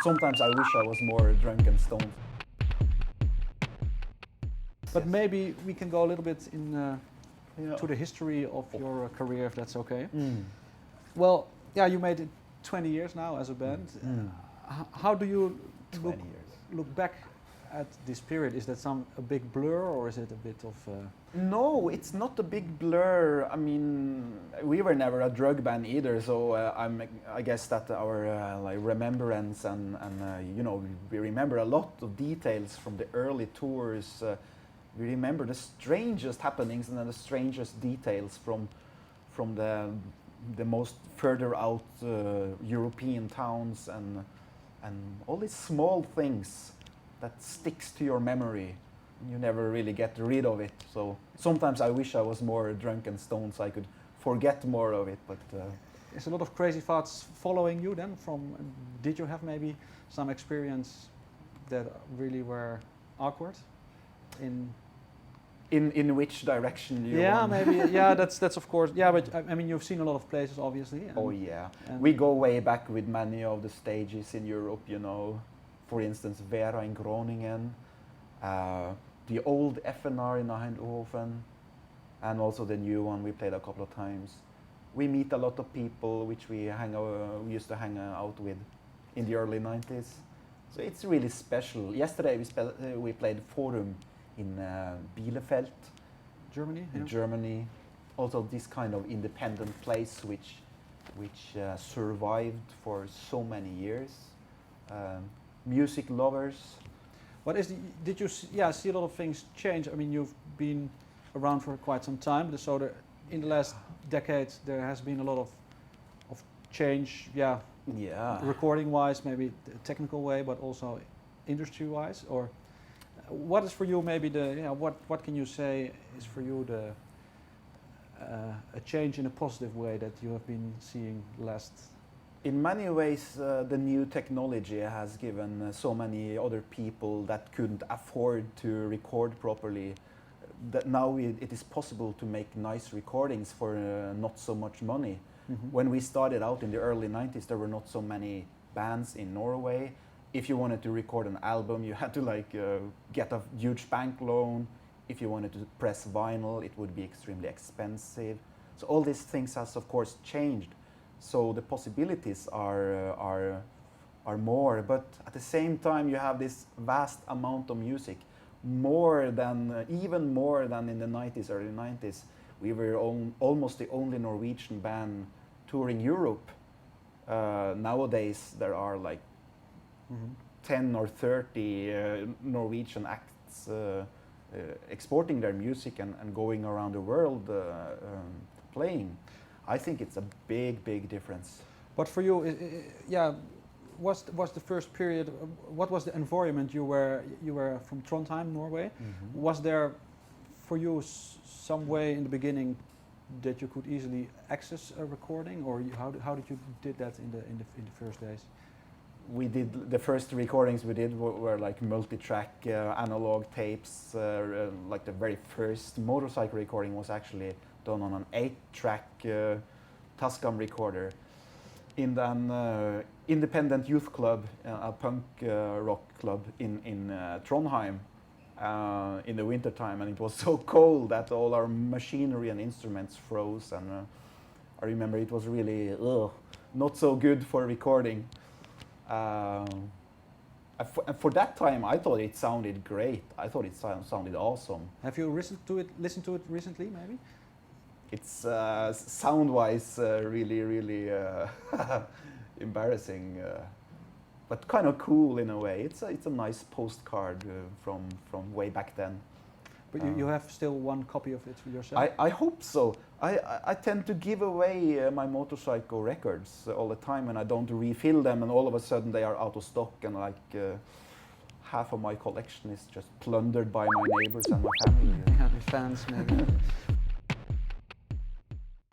Sometimes I wish I was more drunk and stoned. But maybe we can go a little bit in Yeah. to the history of your career, if that's okay. Mm. Well, yeah, you made it 20 years now as a band. Mm. How do you 20 years. look back at this period? Is that a big blur, or is it a bit of? No, it's not a big blur. I mean, we were never a drug band either, so I guess that our like remembrance and you know, we remember a lot of details from the early tours. We remember the strangest happenings and the strangest details from the most further out European towns and all these small things that sticks to your memory. You never really get rid of it. So sometimes I wish I was more drunk and stoned so I could forget more of it. But Is a lot of crazy thoughts following you then? Did you have maybe some experience that really were awkward? in which direction you Yeah, want? maybe. Yeah, that's of course. Yeah, but I mean, you've seen a lot of places, obviously. Oh yeah, and we go way back with many of the stages in Europe. You know, for instance, Vera in Groningen, the old FNR in Eindhoven, and also the new one we played a couple of times. We meet a lot of people which we used to hang out with in the early 90s. So it's really special. Yesterday we played Forum in Bielefeld, Germany. in Yeah. Germany. Also this kind of independent place which survived for so many years. Music lovers. What is did you see a lot of things change? I mean, you've been around for quite some time, so in the last decades there has been a lot of change. Yeah, Yeah. recording-wise, maybe the technical way, but also industry-wise. Or what is for you maybe what can you say is for you a change in a positive way that you have been seeing last? In many ways, the new technology has given so many other people that couldn't afford to record properly that now it is possible to make nice recordings for not so much money. Mm-hmm. When we started out in the early 90s, there were not so many bands in Norway. If you wanted to record an album, you had to get a huge bank loan. If you wanted to press vinyl, it would be extremely expensive. So all these things has of course changed. So the possibilities are more, but at the same time you have this vast amount of music, even more than in the 90s, early 90s. We were almost the only Norwegian band touring Europe. Nowadays there are like 10 or 30 Norwegian acts exporting their music and going around the world playing. I think it's a big difference. But for you, was the first period? What was the environment you were from Trondheim, Norway? Mm-hmm. Was there for you some way in the beginning that you could easily access a recording, or how did you did that in the first days? We did the first recordings we did were like multi-track analog tapes. Like the very first Motorpsycho recording was actually done on an 8-track Tascam recorder in an independent youth club, a punk rock club in Trondheim in the winter time, and it was so cold that all our machinery and instruments froze, and I remember it was really not so good for recording. For that time, I thought it sounded great. I thought it sounded awesome. Have you listened to it recently, maybe? It's sound-wise really embarrassing, but kind of cool in a way. It's a nice postcard from way back then. But you have still one copy of it for yourself? I hope so. I tend to give away my Motorpsycho records all the time, and I don't refill them, and all of a sudden they are out of stock, and half of my collection is just plundered by my neighbors and my family. Yeah, the fans maybe.